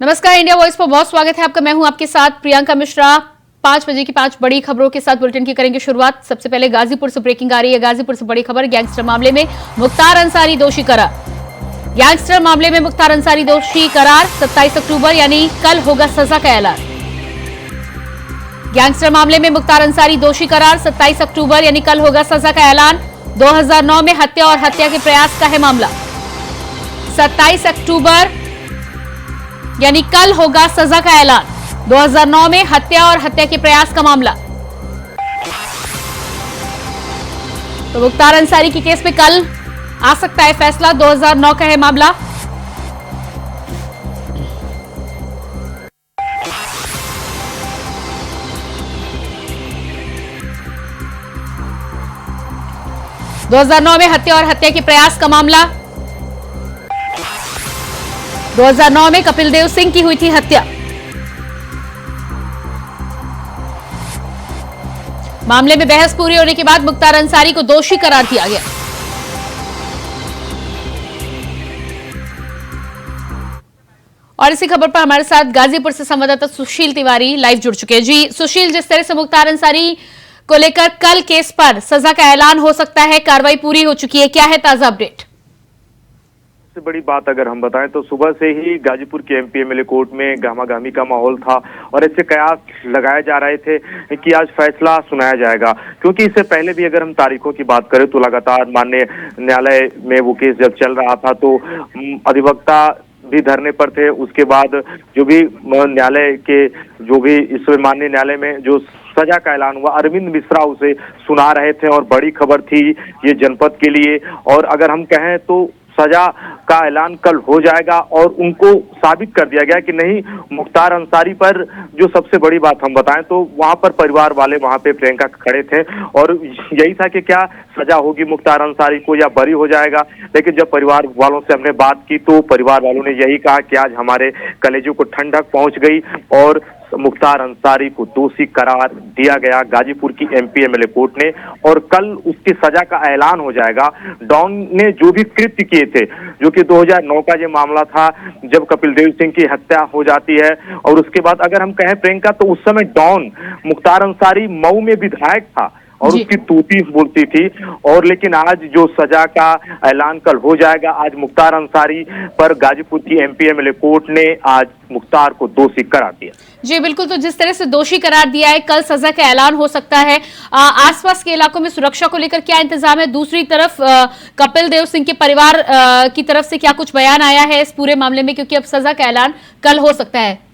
नमस्कार, India voice पर बहुत स्वागत है आपका। मैं हूं आपके साथ प्रियंका मिश्रा। 5 बजे की 5 बड़ी खबरों के साथ बुलेटिन की करेंगे शुरुआत। सबसे पहले गाजीपुर से ब्रेकिंग आ रही है। गाजीपुर से बड़ी खबर, गैंगस्टर मामले में मुख्तार अंसारी दोषी करार। गैंगस्टर मामले में मुख्तार अंसारी दोषी करार। 27 अक्टूबर यानी कल होगा सजा का ऐलान। गैंगस्टर मामले में मुख्तार अंसारी दोषी करार। 27 अक्टूबर यानी कल होगा सजा का ऐलान। 2009 में हत्या और हत्या के प्रयास का है मामला। 27 अक्टूबर यानी कल होगा सजा का ऐलान। 2009 में हत्या और हत्या के प्रयास का मामला। तो मुख्तार अंसारी की केस में कल आ सकता है फैसला। 2009 का है मामला। – 2009 में हत्या और हत्या के प्रयास का मामला। 2009 में कपिल देव सिंह की हुई थी हत्या। मामले में बहस पूरी होने के बाद मुख्तार अंसारी को दोषी करार दिया गया। और इसी खबर पर हमारे साथ गाजीपुर से संवाददाता सुशील तिवारी लाइव जुड़ चुके हैं। जी सुशील, जिस तरह से मुख्तार अंसारी को लेकर कल केस पर सजा का ऐलान हो सकता है, कार्रवाई पूरी हो चुकी है, क्या है ताजा अपडेट? सबसे बड़ी बात अगर हम बताएं तो सुबह से ही गाजीपुर के एमपी एमएलए कोर्ट में गहमागहमी का माहौल था और ऐसे कयास लगाए जा रहे थे कि आज फैसला सुनाया जाएगा। क्योंकि इससे पहले भी अगर हम तारीखों की बात करें तो लगातार माननीय न्यायालय में वो केस जब चल रहा था तो अधिवक्ता भी धरने पर थे। उसके बाद जो भी न्यायालय के जो भी इस माननीय न्यायालय में जो सजा का ऐलान हुआ, अरविंद मिश्रा उसे सुना रहे थे और बड़ी खबर थी ये जनपद के लिए। और अगर हम कहें तो सजा का ऐलान कल हो जाएगा और उनको साबित कर दिया गया कि नहीं, मुख्तार अंसारी पर जो सबसे बड़ी बात हम बताएं तो वहां पर परिवार वाले वहां पे प्रियंका खड़े थे और यही था कि क्या सजा होगी मुख्तार अंसारी को या बरी हो जाएगा। लेकिन जब परिवार वालों से हमने बात की तो परिवार वालों ने यही कहा कि आज हमारे कलेजों को ठंडक पहुंच गई और मुख्तार अंसारी को दोषी करार दिया गया गाजीपुर की एमपी एमएलए कोर्ट ने। और कल उसकी सजा का ऐलान हो जाएगा। डॉन ने जो भी कृत्य किए थे, जो कि 2009 का ये मामला था जब कपिल देव सिंह की हत्या हो जाती है, और उसके बाद अगर हम कहें प्रियंका तो उस समय डॉन मुख्तार अंसारी मऊ में विधायक था और उसकी तूती बोलती थी। और लेकिन आज जो सजा का ऐलान कल हो जाएगा, आज मुख्तार अंसारी पर गाजीपुर की एमपी एमएलए कोर्ट ने आज मुख्तार को दोषी करार दिया। जी बिल्कुल, तो जिस तरह से दोषी करार दिया है, कल सजा का ऐलान हो सकता है। आसपास के इलाकों में सुरक्षा को लेकर क्या इंतजाम है? दूसरी तरफ कपिल देव सिंह के परिवार की तरफ से क्या कुछ बयान आया है इस पूरे मामले में, क्योंकि अब सजा का ऐलान कल हो सकता है?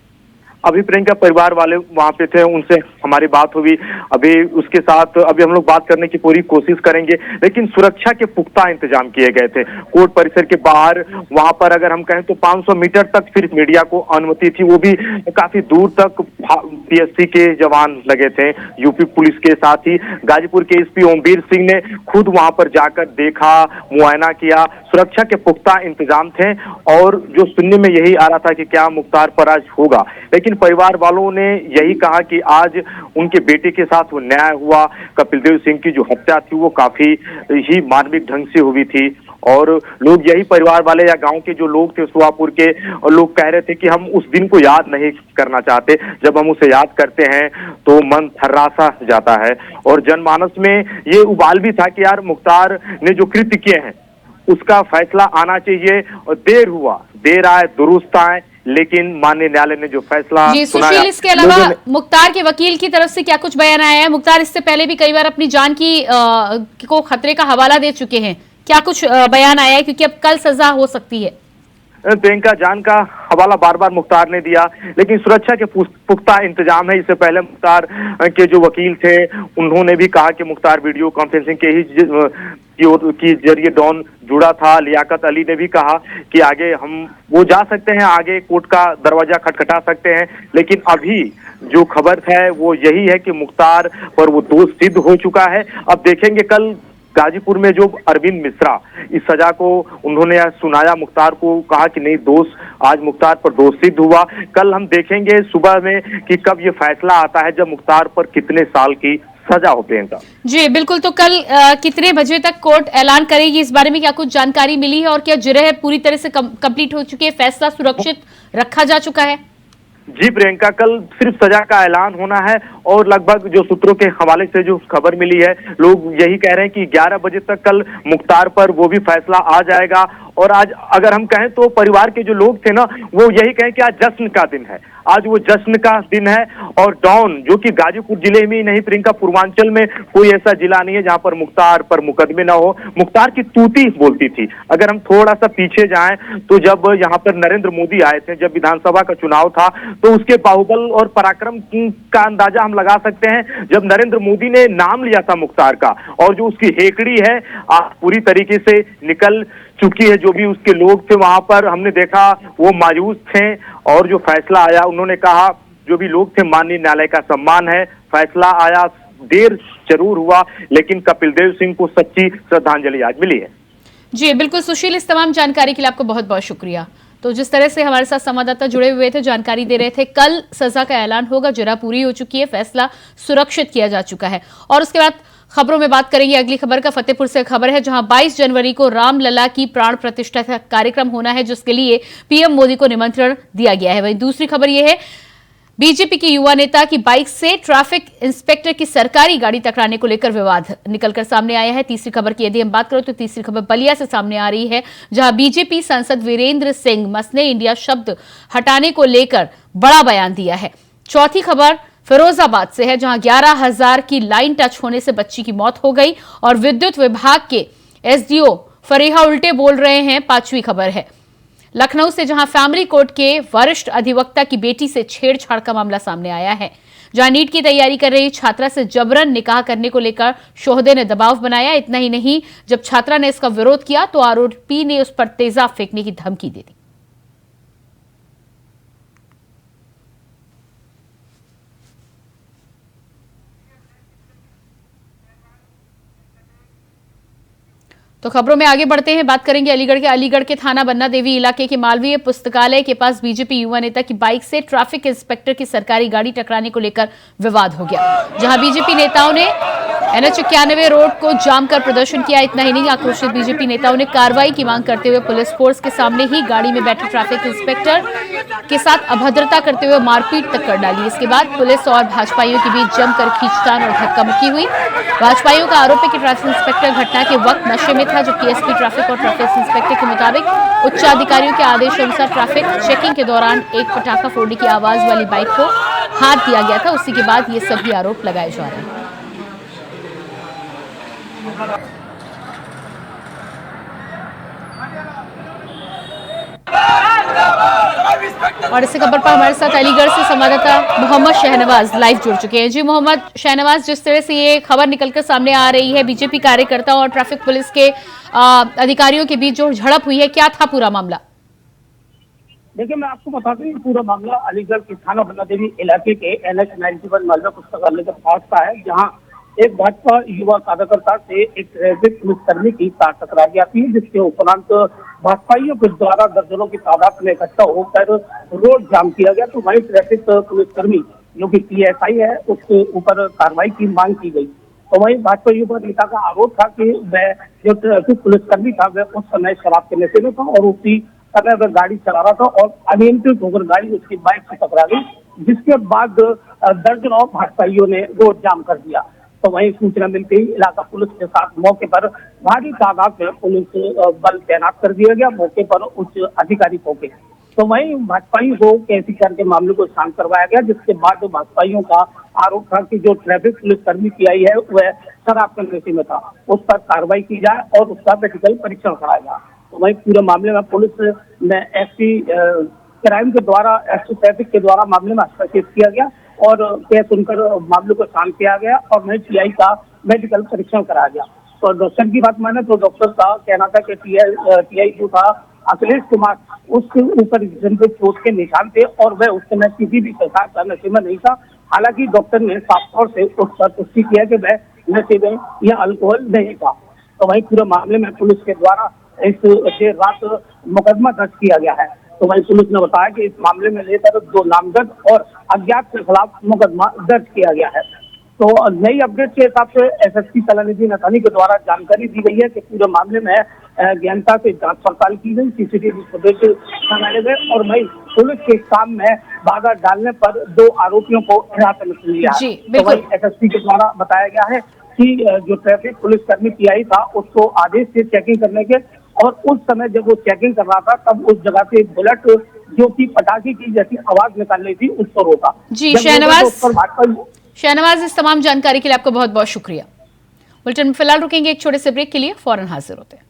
अभी प्रियंका परिवार वाले वहां पे थे, उनसे हमारी बात हुई। अभी उसके साथ अभी हम लोग बात करने की पूरी कोशिश करेंगे, लेकिन सुरक्षा के पुख्ता इंतजाम किए गए थे कोर्ट परिसर के बाहर। वहां पर अगर हम कहें तो 500 मीटर तक सिर्फ मीडिया को अनुमति थी, वो भी काफी दूर तक पीएससी के जवान लगे थे, यूपी पुलिस के साथ ही गाजीपुर के एसपी ओमवीर सिंह ने खुद वहां पर जाकर देखा, मुआयना किया। सुरक्षा के पुख्ता इंतजाम थे और जो सुनने में यही आ रहा था कि क्या मुख्तार पर आज होगा। लेकिन परिवार वालों ने यही कहा कि आज उनके बेटे के साथ वो न्याय हुआ। कपिल देव सिंह की जो हत्या थी वो काफी ही मानविक ढंग से हुई थी और लोग यही परिवार वाले या गांव के जो लोग थे सुहापुर के लोग कह रहे थे कि हम उस दिन को याद नहीं करना चाहते। जब हम उसे याद करते हैं तो मन थर्रासा जाता है और जनमानस में ये उबाल भी था कि यार मुख्तार ने जो कृत्य किए हैं उसका फैसला आना चाहिए। और देर हुआ, देर आए दुरुस्त आए, लेकिन माननीय न्यायालय ने जो फैसला सुनाया। इसके अलावा मुख्तार के वकील की तरफ से क्या कुछ बयान आया है? मुख्तार इससे पहले भी कई बार अपनी जान को खतरे का हवाला दे चुके हैं, क्या कुछ बयान आया है? क्योंकि अब कल सजा हो सकती है। प्रियंका जान का हवाला बार बार मुख्तार ने दिया, लेकिन सुरक्षा के पुख्ता इंतजाम है। इससे पहले मुख्तार के जो वकील थे उन्होंने भी कहा कि मुख्तार वीडियो कॉन्फ्रेंसिंग के ही की जरिए डॉन जुड़ा था। लियाकत अली ने भी कहा कि आगे हम वो जा सकते हैं, आगे कोर्ट का दरवाजा खटखटा सकते हैं। लेकिन अभी जो खबर है वो यही है कि मुख्तार पर वो दोष सिद्ध हो चुका है। अब देखेंगे कल गाजीपुर में जो अरविंद मिश्रा इस सजा को उन्होंने सुनाया, मुख्तार को कहा कि नहीं दोष, आज मुख्तार पर दोष सिद्ध हुआ। कल हम देखेंगे सुबह में कि कब ये फैसला आता है, जब मुख्तार पर कितने साल की सजा हो। प्रियंका जी बिल्कुल, तो कल कितने बजे तक कोर्ट ऐलान करेगी, इस बारे में क्या कुछ जानकारी मिली है और क्या जिरह पूरी तरह से कंप्लीट हो चुकी है, फैसला सुरक्षित रखा जा चुका है? जी प्रियंका, कल सिर्फ सजा का ऐलान होना है और लगभग जो सूत्रों के हवाले से जो खबर मिली है, लोग यही कह रहे हैं कि 11 बजे तक कल मुख्तार पर वो भी फैसला आ जाएगा। और आज अगर हम कहें तो परिवार के जो लोग थे ना, वो यही कहें कि आज जश्न का दिन है, आज वो जश्न का दिन है। और डॉन जो कि गाजीपुर जिले में ही नहीं प्रियंका, पूर्वांचल में कोई ऐसा जिला नहीं है जहां पर मुख्तार पर मुकदमे ना हो। मुख्तार की तूती बोलती थी। अगर हम थोड़ा सा पीछे जाएं तो जब यहाँ पर नरेंद्र मोदी आए थे, जब विधानसभा का चुनाव था, तो उसके बाहुबल और पराक्रम का अंदाजा हम लगा सकते हैं। जब नरेंद्र मोदी ने नाम लिया था मुख्तार का, और जो उसकी हेकड़ी है पूरी तरीके से निकल चुकी है। जो भी उसके लोग थे वहां पर हमने देखा वो मायूस थे, और जो फैसला आया उन्होंने कहा जो भी लोग थे माननीय न्यायालय का सम्मान है, फैसला आया, देर जरूर हुआ लेकिन कपिल देव सिंह को सच्ची श्रद्धांजलि आज मिली है। जी बिल्कुल सुशील, इस तमाम जानकारी के लिए आपको बहुत बहुत शुक्रिया। तो जिस तरह से हमारे साथ संवाददाता जुड़े हुए थे, जानकारी दे रहे थे, कल सजा का ऐलान होगा, जिरह पूरी हो चुकी है, फैसला सुरक्षित किया जा चुका है। और उसके बाद खबरों में बात करेंगे। अगली खबर का फतेहपुर से खबर है, जहां 22 जनवरी को रामलला की प्राण प्रतिष्ठा का कार्यक्रम होना है, जिसके लिए पीएम मोदी को निमंत्रण दिया गया है। वहीं दूसरी खबर यह है, बीजेपी के युवा नेता की बाइक से ट्रैफिक इंस्पेक्टर की सरकारी गाड़ी टकराने को लेकर विवाद निकलकर सामने आया है। तीसरी खबर की यदि हम बात करें तो तीसरी खबर बलिया से सामने आ रही है, जहां बीजेपी सांसद वीरेंद्र सिंह मसने इंडिया शब्द हटाने को लेकर बड़ा बयान दिया है। चौथी खबर फिरोजाबाद से है, जहां 11,000 की लाइन टच होने से बच्ची की मौत हो गई और विद्युत विभाग के एसडीओ फरीहा उल्टे बोल रहे हैं। पांचवी खबर है लखनऊ से, जहां फैमिली कोर्ट के वरिष्ठ अधिवक्ता की बेटी से छेड़छाड़ का मामला सामने आया है, जहां नीट की तैयारी कर रही छात्रा से जबरन निकाह करने को लेकर शोहदे ने दबाव बनाया। इतना ही नहीं, जब छात्रा ने इसका विरोध किया तो आरोपी ने उस पर तेजाब फेंकने की धमकी दे दी। तो खबरों में आगे बढ़ते हैं, बात करेंगे अलीगढ़ के थाना बन्ना देवी इलाके के मालवीय पुस्तकालय के पास बीजेपी युवा नेता की बाइक से ट्रैफिक इंस्पेक्टर की सरकारी गाड़ी टकराने को लेकर विवाद हो गया, जहां बीजेपी नेताओं ने NH 91 रोड को जाम कर प्रदर्शन किया। इतना ही नहीं, आक्रोशित बीजेपी नेताओं ने कार्रवाई की मांग करते हुए पुलिस फोर्स के सामने ही गाड़ी में बैठे ट्रैफिक इंस्पेक्टर के साथ अभद्रता करते हुए मारपीट तक कर डाली। इसके बाद पुलिस और भाजपाइयों के बीच जमकर खींचतान और धक्का मुक्की हुई। भाजपाइयों का आरोप है कि ट्रैफिक इंस्पेक्टर घटना के वक्त नशे में था, जबकि एसपी ट्रैफिक और ट्रैफिक इंस्पेक्टर के मुताबिक उच्च अधिकारियों के आदेश अनुसार ट्रैफिक चेकिंग के दौरान एक पटाखा फोड़ने की आवाज वाली बाइक को हाथ दिया गया था। उसी के बाद ये सभी आरोप लगाए जा रहे हैं। और इसी खबर पर हमारे साथ अलीगढ़ से संवाददाता मोहम्मद शहनवाज लाइव जुड़ चुके हैं। जी मोहम्मद शहनवाज, जिस तरह से ये खबर निकलकर सामने आ रही है, बीजेपी कार्यकर्ता और ट्रैफिक पुलिस के अधिकारियों के बीच जो झड़प हुई है, क्या था पूरा मामला? देखिए, मैं आपको बता दूं, पूरा मामला अलीगढ़ के थाना बन्ना देवी इलाके के NH 91 मालवा पुस्तकालय के पास का है, जहां एक भाजपा युवा कार्यकर्ता से एक ट्रैफिक पुलिसकर्मी की कार टकरा गई थी, जिसके उपरांत भाजपाइयों के द्वारा दर्जनों की तादाद में इकट्ठा होकर रोड जाम किया गया। तो वही ट्रैफिक पुलिसकर्मी जो कि PSI है, उसके ऊपर कार्रवाई की मांग की गई। तो वही भाजपा युवा नेता का आरोप था कि वह जो ट्रैफिक पुलिसकर्मी था वह उस समय शराब के नशे में था और उसी समय वह गाड़ी चला रहा था और अनियंत्रित होकर गाड़ी उसकी बाइक से टकरा गई, जिसके बाद दर्जनों भाजपाइयों ने रोड जाम कर दिया। तो वहीं सूचना मिलते ही इलाका पुलिस के साथ मौके पर भारी तादाद में पुलिस बल तैनात कर दिया गया। मौके पर उच्च अधिकारी पहुंचे, तो वहीं भाजपाइयों को कैसी करके मामले को शांत करवाया गया, जिसके बाद भाजपाइयों का आरोप था कि जो ट्रैफिक पुलिसकर्मी PI है वह शराब के नशे में था, उस पर कार्रवाई की जाए और उसका मेडिकल परीक्षण कराया जाए। तो वहीं पूरे मामले में पुलिस ने SC क्राइम के द्वारा SC ट्रैफिक के द्वारा मामले में हस्तक्षेप किया गया और केस सुनकर मामले को शांत किया गया और वहीं PI का मेडिकल परीक्षण कराया गया। तो डॉक्टर की बात माने तो डॉक्टर का कहना था कि TI जो था अखिलेश कुमार, उसके ऊपर जिन पे चोट के निशान थे और वह उस समय किसी भी प्रकार का नशे में नहीं था। हालांकि डॉक्टर ने साफ तौर से उस पर पुष्टि किया कि वह नशे में या अल्कोहल नहीं था। तो वहीं पूरे मामले में पुलिस के द्वारा इस देर रात मुकदमा दर्ज किया गया है। तो वहीं पुलिस ने बताया कि इस मामले में लेकर 2 नामजद और अज्ञात के खिलाफ मुकदमा दर्ज किया गया है। तो नई अपडेट के हिसाब से एसएसपी कलानिधि नथानी के द्वारा जानकारी दी गई है कि पूरे मामले में गहनता से जांच पड़ताल की गई, सीसीटीवी फुटेज मंगाए गए और वही पुलिस के काम में बाधा डालने पर 2 आरोपियों को हिरासत में लिया है। तो वही एसएसपी के द्वारा बताया गया है कि जो ट्रैफिक पुलिसकर्मी पीआई था उसको आदेश से चेकिंग करने के, और उस समय जब वो चेकिंग कर रहा था तब उस जगह से बुलेट जो कि पटाखे की जैसी आवाज निकाल रही थी उसको रोका। जी शहनवाज, इस तमाम जानकारी के लिए आपका बहुत बहुत शुक्रिया। बुलेटिन में फिलहाल रुकेंगे एक छोटे से ब्रेक के लिए, फौरन हाजिर होते हैं।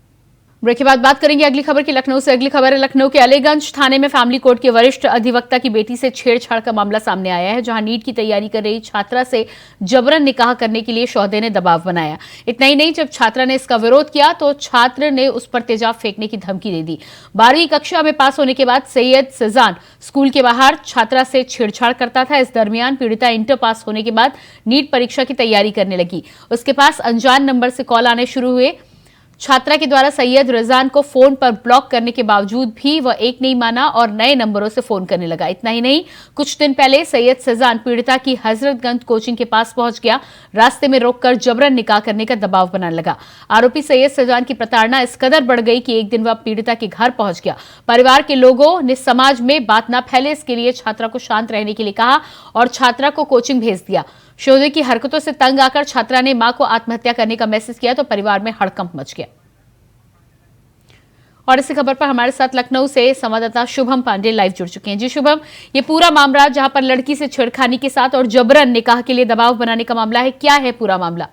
ब्रेक के बाद बात करेंगे अगली खबर की लखनऊ से। अगली खबर है लखनऊ के अलीगंज थाने में फैमिली कोर्ट के वरिष्ठ अधिवक्ता की बेटी से छेड़छाड़ का मामला सामने आया है, जहां नीट की तैयारी कर रही छात्रा से जबरन निकाह करने के लिए शौहदे ने दबाव बनाया। इतना ही नहीं, जब छात्रा ने इसका विरोध किया तो छात्र ने उस पर तेजाब फेंकने की धमकी दे दी। 12वीं कक्षा में पास होने के बाद सैयद सिजान स्कूल के बाहर छात्रा से छेड़छाड़ करता था। इस दरमियान पीड़िता इंटर पास होने के बाद नीट परीक्षा की तैयारी करने लगी। उसके पास अनजान नंबर से कॉल आने शुरू हुए। छात्रा के द्वारा सैयद रिजवान को फोन पर ब्लॉक करने के बावजूद भी वह एक नहीं माना और नए नंबरों से फोन करने लगा। इतना ही नहीं, कुछ दिन पहले सैयद सिजान पीड़िता की हजरतगंज कोचिंग के पास पहुंच गया। रास्ते में रोककर जबरन निकाह करने का दबाव बनाने लगा। आरोपी सैयद सिजान की प्रताड़ना इस कदर बढ़ गई कि एक दिन वह पीड़िता के घर पहुंच गया। परिवार के लोगों ने समाज में बात न फैले इसके लिए छात्रा को शांत रहने के लिए कहा और छात्रा को कोचिंग भेज दिया। शोधे की हरकतों से तंग आकर छात्रा ने मां को आत्महत्या करने का मैसेज किया तो परिवार में हड़कंप मच गया। और इसी खबर पर हमारे साथ लखनऊ से संवाददाता शुभम पांडे लाइव जुड़ चुके हैं। जी शुभम, ये पूरा मामला जहां पर लड़की से छेड़खानी के साथ और जबरन निकाह के लिए दबाव बनाने का मामला है, क्या है पूरा मामला?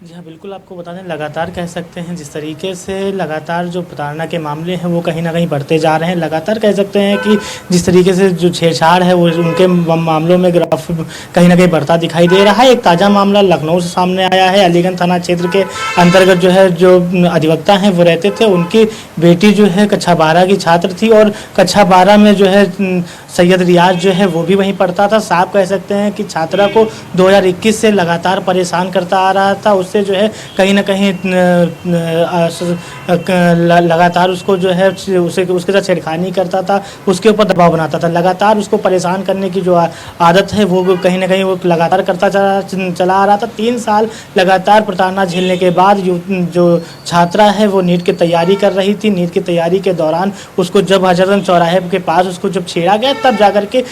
जी हाँ, बिल्कुल आपको बता दें, लगातार कह सकते हैं जिस तरीके से लगातार जो प्रताड़ना के मामले हैं वो कहीं ना कहीं बढ़ते जा रहे हैं। लगातार कह सकते हैं कि जिस तरीके से जो छेड़छाड़ है वो उनके मामलों में ग्राफ कहीं ना कहीं बढ़ता दिखाई दे रहा है। एक ताज़ा मामला लखनऊ से सामने आया है। अलीगंज थाना क्षेत्र के अंतर्गत जो है जो अधिवक्ता हैं वो रहते थे, उनकी बेटी जो है कक्षा 12 की छात्र थी और कक्षा 12 में जो है सैयद रियाज जो है वो भी वहीं पढ़ता था। साफ कह सकते हैं कि छात्रा को 2021 से लगातार परेशान करता आ रहा था। उससे जो है कहीं ना कहीं लगातार उसको जो है उसके साथ छेड़खानी करता था, उसके ऊपर दबाव बनाता था। लगातार उसको परेशान करने की जो आदत है वो कहीं ना कहीं वो लगातार करता चला आ रहा था। 3 साल लगातार प्रताड़ना झेलने के बाद जो छात्रा है वो नीट की तैयारी कर रही थी। नीट की तैयारी के दौरान उसको जब हजरतगंज चौराहे के पास उसको जब छेड़ा गया तब जाकर के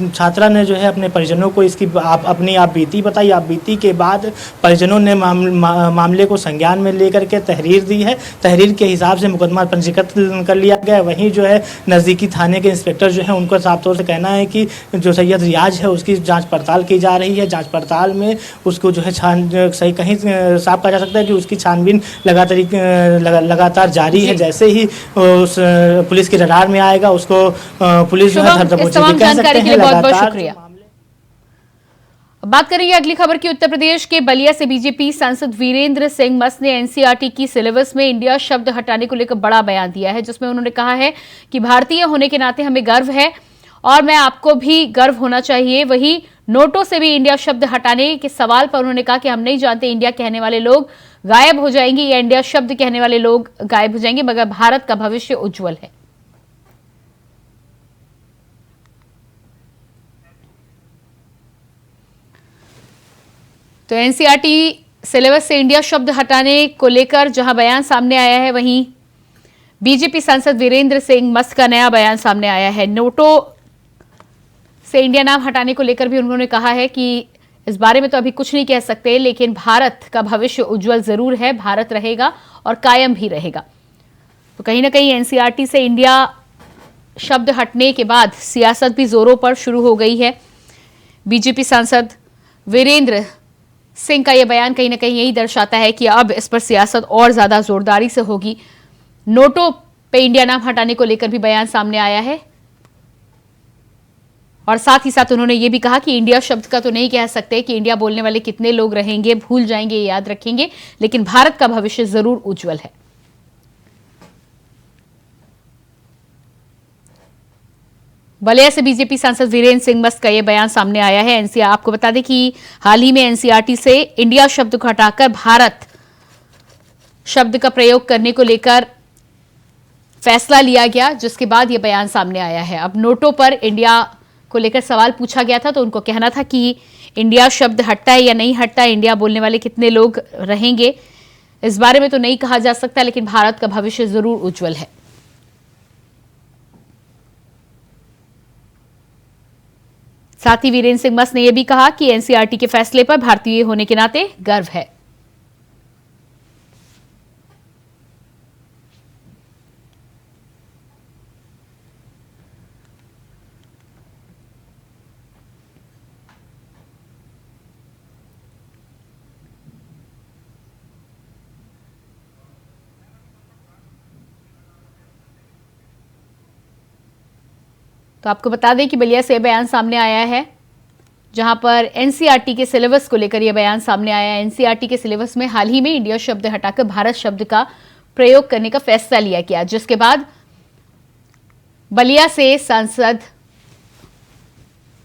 छात्रा ने जो है अपने परिजनों को इसकी अपनी आप बीती बताई। आप बीती के बाद परिजनों ने मामले को संज्ञान में लेकर के तहरीर दी है। तहरीर के हिसाब से मुकदमा पंजीकृत कर लिया गया। वहीं जो है नज़दीकी थाने के इंस्पेक्टर जो है उनको साफ तौर से कहना है कि जो सैयद रियाज है उसकी जांच पड़ताल की जा रही है। जांच पड़ताल में उसको जो है सही कहीं साफ कहा जा सकता है कि उसकी छानबीन लगातार जारी है। जैसे ही उस पुलिस के रडार में आएगा उसको पुलिस जो है जानकारी के लिए बहुत बहुत शुक्रिया। बात करेंगे अगली खबर की। उत्तर प्रदेश के बलिया से बीजेपी सांसद वीरेंद्र सिंह मस्त ने एनसीईआरटी की सिलेबस में इंडिया शब्द हटाने को लेकर बड़ा बयान दिया है, जिसमें उन्होंने कहा है कि भारतीय होने के नाते हमें गर्व है और मैं आपको भी गर्व होना चाहिए। वहीं नोटों से भी इंडिया शब्द हटाने के सवाल पर उन्होंने कहा कि हम नहीं जानते इंडिया कहने वाले लोग गायब हो जाएंगे या इंडिया शब्द कहने वाले लोग गायब हो जाएंगे, मगर भारत का भविष्य उज्जवल है। तो एनसीईआरटी सिलेबस से इंडिया शब्द हटाने को लेकर जहां बयान सामने आया है, वहीं बीजेपी सांसद वीरेंद्र सिंह मस्त का नया बयान सामने आया है। नोटों से इंडिया नाम हटाने को लेकर भी उन्होंने कहा है कि इस बारे में तो अभी कुछ नहीं कह सकते, लेकिन भारत का भविष्य उज्जवल जरूर है, भारत रहेगा और कायम भी रहेगा। तो कहीं ना कहीं एनसीईआरटी से इंडिया शब्द हटने के बाद सियासत भी जोरों पर शुरू हो गई है। बीजेपी सांसद वीरेंद्र सिंह का यह बयान कहीं ना कहीं यही दर्शाता है कि अब इस पर सियासत और ज्यादा जोरदारी से होगी। नोटों पे इंडिया नाम हटाने को लेकर भी बयान सामने आया है और साथ ही साथ उन्होंने ये भी कहा कि इंडिया शब्द का तो नहीं कह सकते कि इंडिया बोलने वाले कितने लोग रहेंगे, भूल जाएंगे, याद रखेंगे, लेकिन भारत का भविष्य जरूर उज्जवल है। बलिया से बीजेपी सांसद वीरेंद्र सिंह मस्त का यह बयान सामने आया है। एनसीआर आपको बता दें कि हाल ही में एनसीईआरटी से इंडिया शब्द को हटाकर भारत शब्द का प्रयोग करने को लेकर फैसला लिया गया, जिसके बाद यह बयान सामने आया है। अब नोटों पर इंडिया को लेकर सवाल पूछा गया था तो उनको कहना था कि इंडिया शब्द हटता है या नहीं हटता है, इंडिया बोलने वाले कितने लोग रहेंगे इस बारे में तो नहीं कहा जा सकता, लेकिन भारत का भविष्य जरूर उज्जवल है। साथ ही वीरेंद्र सिंह मस्त ने यह भी कहा कि एनसीईआरटी के फैसले पर भारतीय होने के नाते गर्व है। तो आपको बता दें कि बलिया से बयान सामने आया है जहां पर एनसीईआरटी के सिलेबस को लेकर यह बयान सामने आया है। एनसीईआरटी के सिलेबस में हाल ही में इंडिया शब्द हटाकर भारत शब्द का प्रयोग करने का फैसला लिया गया, जिसके बाद बलिया से सांसद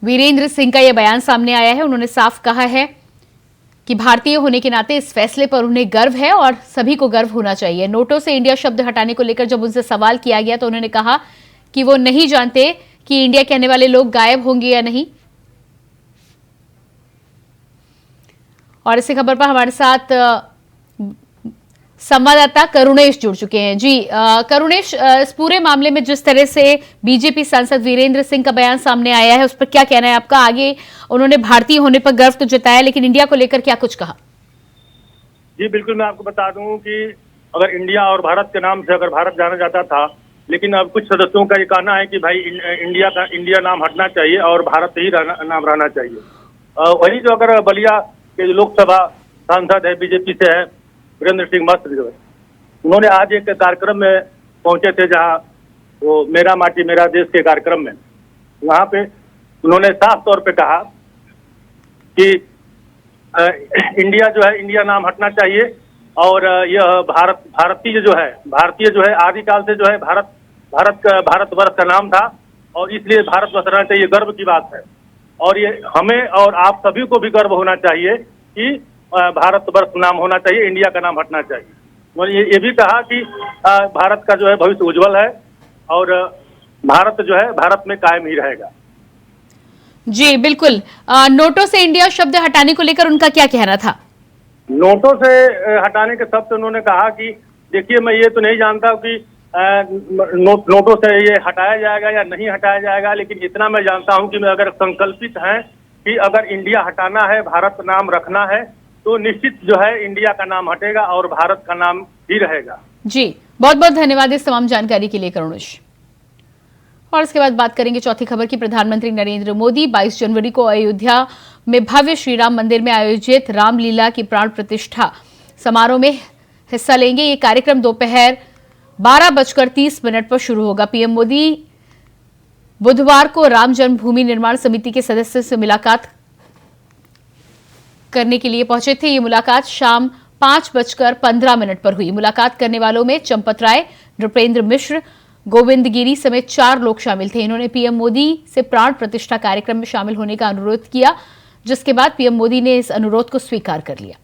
वीरेंद्र सिंह का यह बयान सामने आया है। उन्होंने साफ कहा है कि भारतीय होने के नाते इस फैसले पर उन्हें गर्व है और सभी को गर्व होना चाहिए। नोटों से इंडिया शब्द हटाने को लेकर जब उनसे सवाल किया गया तो उन्होंने कहा कि वो नहीं जानते कि इंडिया कहने वाले लोग गायब होंगे या नहीं। और इसी खबर पर हमारे साथ संवाददाता करुणेश जुड़ चुके हैं। जी करुणेश, इस पूरे मामले में जिस तरह से बीजेपी सांसद वीरेंद्र सिंह का बयान सामने आया है उस पर क्या कहना है आपका? आगे उन्होंने भारतीय होने पर गर्व तो जताया, लेकिन इंडिया को लेकर क्या कुछ कहा? जी बिल्कुल, मैं आपको बता दूं कि अगर इंडिया और भारत के नाम से अगर भारत जाना जाता था, लेकिन अब कुछ सदस्यों का ये कहना है कि भाई इंडिया नाम हटना चाहिए और भारत ही नाम रहना चाहिए। वही जो अगर बलिया के जो लोकसभा सांसद है बीजेपी से है वीरेंद्र सिंह मस्त, उन्होंने आज एक कार्यक्रम में पहुंचे थे जहां वो मेरा माटी मेरा देश के कार्यक्रम में, वहां पे उन्होंने साफ तौर पे कहा कि इंडिया नाम हटना चाहिए और यह भारतीय जो है आदिकाल से जो है भारतवर्ष का नाम था और इसलिए भारतवर्ष रहना चाहिए, गर्व की बात है। और ये हमें और आप सभी को भी गर्व होना चाहिए कि भारतवर्ष नाम होना चाहिए, इंडिया का नाम हटना चाहिए। और ये भी कहा कि भारत का जो है भविष्य उज्जवल है और भारत जो है भारत में कायम ही रहेगा। जी बिल्कुल। नोटों से इंडिया शब्द हटाने को लेकर उनका क्या कहना था? नोटों से हटाने के शब्द उन्होंने कहा कि देखिए, मैं ये तो नहीं जानता कि नोटों से ये हटाया जाएगा या नहीं हटाया जाएगा, लेकिन इतना मैं जानता हूं कि मैं अगर संकल्पित हैं कि अगर इंडिया हटाना है, भारत नाम रखना है, तो निश्चित जो है इंडिया का नाम हटेगा और भारत का नाम ही रहेगा। जी बहुत बहुत धन्यवाद इस तमाम जानकारी के लिए करुणेश। और इसके बाद बात करेंगे चौथी खबर की। प्रधानमंत्री नरेंद्र मोदी 22 जनवरी को अयोध्या में भव्य श्री राम मंदिर में आयोजित रामलीला की प्राण प्रतिष्ठा समारोह में हिस्सा लेंगे। ये कार्यक्रम दोपहर 12:30 पर शुरू होगा। पीएम मोदी बुधवार को राम जन्मभूमि निर्माण समिति के सदस्यों से मुलाकात करने के लिए पहुंचे थे। ये मुलाकात शाम 5:15 पर हुई। मुलाकात करने वालों में चंपत राय, नृपेंद्र मिश्र, गोविंद गिरी समेत 4 लोग शामिल थे। इन्होंने पीएम मोदी से प्राण प्रतिष्ठा कार्यक्रम में शामिल होने का अनुरोध किया, जिसके बाद पीएम मोदी ने इस अनुरोध को स्वीकार कर लिया।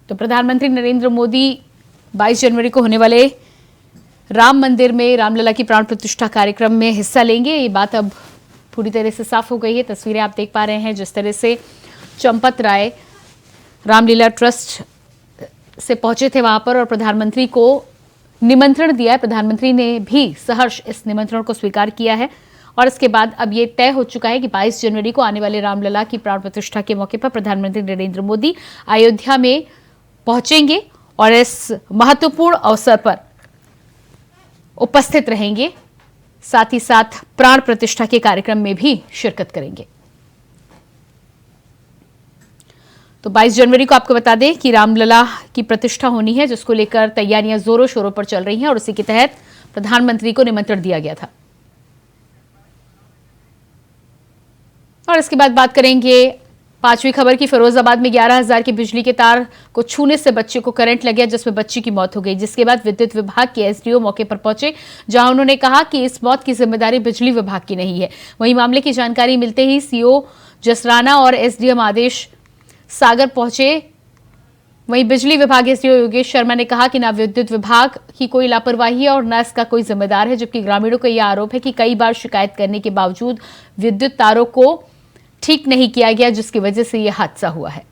तो प्रधानमंत्री नरेंद्र मोदी 22 जनवरी को होने वाले राम मंदिर में रामलला की प्राण प्रतिष्ठा कार्यक्रम में हिस्सा लेंगे। ये बात अब पूरी तरह से साफ हो गई है। तस्वीरें आप देख पा रहे हैं जिस तरह से चंपत राय रामलीला ट्रस्ट से पहुंचे थे वहां पर और प्रधानमंत्री को निमंत्रण दिया है। प्रधानमंत्री ने भी सहर्ष इस निमंत्रण को स्वीकार किया है और इसके बाद अब ये तय हो चुका है कि 22 जनवरी को आने वाले रामलला की प्राण प्रतिष्ठा के मौके पर प्रधानमंत्री नरेंद्र मोदी अयोध्या में पहुंचेंगे और इस महत्वपूर्ण अवसर पर उपस्थित रहेंगे, साथ ही साथ प्राण प्रतिष्ठा के कार्यक्रम में भी शिरकत करेंगे। तो 22 जनवरी को आपको बता दें कि रामलला की प्रतिष्ठा होनी है, जिसको लेकर तैयारियां जोरों शोरों पर चल रही हैं और उसी के तहत प्रधानमंत्री को निमंत्रण दिया गया था। और इसके बाद बात करेंगे पांचवी खबर की। फिरोजाबाद में 11,000 के बिजली के तार को छूने से बच्चे को करंट लग गया, जिसमें बच्ची की मौत हो गई। जिसके बाद विद्युत विभाग के एसडीओ मौके पर पहुंचे, जहां उन्होंने कहा कि इस मौत की जिम्मेदारी बिजली विभाग की नहीं है। वहीं मामले की जानकारी मिलते ही सीओ जसराना और एसडीएम आदेश सागर पहुंचे वहीं बिजली विभाग एसडीओ योगेश शर्मा ने कहा कि न विद्युत विभाग की कोई लापरवाही है और न इसका कोई जिम्मेदार है, जबकि ग्रामीणों का यह आरोप है कि कई बार शिकायत करने के बावजूद विद्युत तारों को ठीक नहीं किया गया, जिसकी वजह से यह हादसा हुआ है।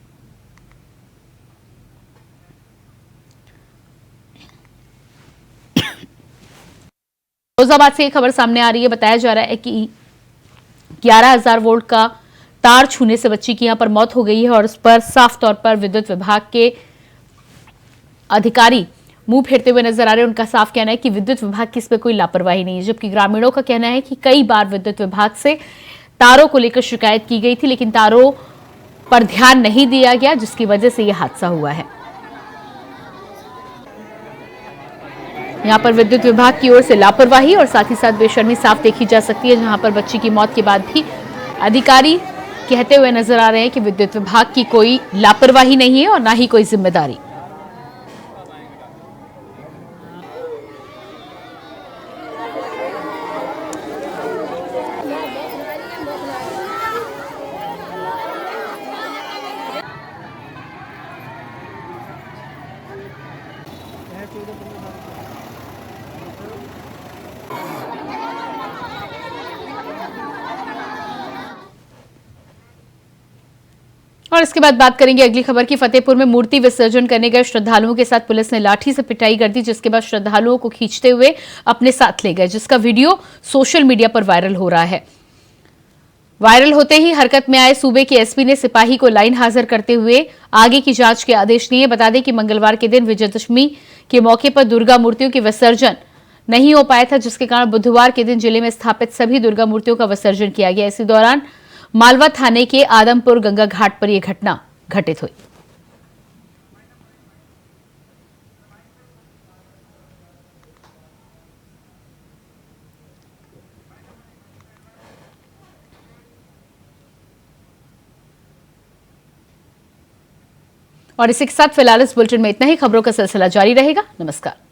फिरोजाबाद से एक खबर सामने आ रही है। बताया जा रहा है कि 11,000 वोल्ट का तार छूने से बच्ची की यहां पर मौत हो गई है और उस पर साफ तौर पर विद्युत विभाग के अधिकारी मुंह फेरते हुए नजर आ रहे हैं। उनका साफ कहना है कि विद्युत विभाग की इसमें कोई लापरवाही नहीं है, जबकि ग्रामीणों का कहना है कि कई बार विद्युत विभाग से तारों को लेकर शिकायत की गई थी, लेकिन तारों पर ध्यान नहीं दिया गया, जिसकी वजह से यह हादसा हुआ है। यहां पर विद्युत विभाग की ओर से लापरवाही और साथ ही साथ बेशर्मी साफ देखी जा सकती है, जहां पर बच्ची की मौत के बाद भी अधिकारी कहते हुए नजर आ रहे हैं कि विद्युत विभाग की कोई लापरवाही नहीं है और ना ही कोई जिम्मेदारी। और इसके बाद बात करेंगे अगली खबर की। फतेहपुर में मूर्ति विसर्जन करने गए श्रद्धालुओं के साथ पुलिस ने लाठी से पिटाई कर दी, जिसके बाद श्रद्धालुओं को खींचते हुए अपने साथ ले गए, जिसका वीडियो सोशल मीडिया पर वायरल हो रहा है। वायरल होते ही हरकत में आए सूबे के एसपी ने सिपाही को लाइन हाजिर करते हुए आगे की जांच के आदेश दिए। बता दें कि मंगलवार के दिन विजयदशमी के मौके पर दुर्गा मूर्तियों की विसर्जन नहीं हो पाया था, जिसके कारण बुधवार के दिन जिले में स्थापित सभी दुर्गा मूर्तियों का विसर्जन किया गया। इसी दौरान मालवा थाने के आदमपुर गंगा घाट पर यह घटना घटित हुई। और इसी के साथ फिलहाल इस बुलेटिन में इतना ही। खबरों का सिलसिला जारी रहेगा। नमस्कार।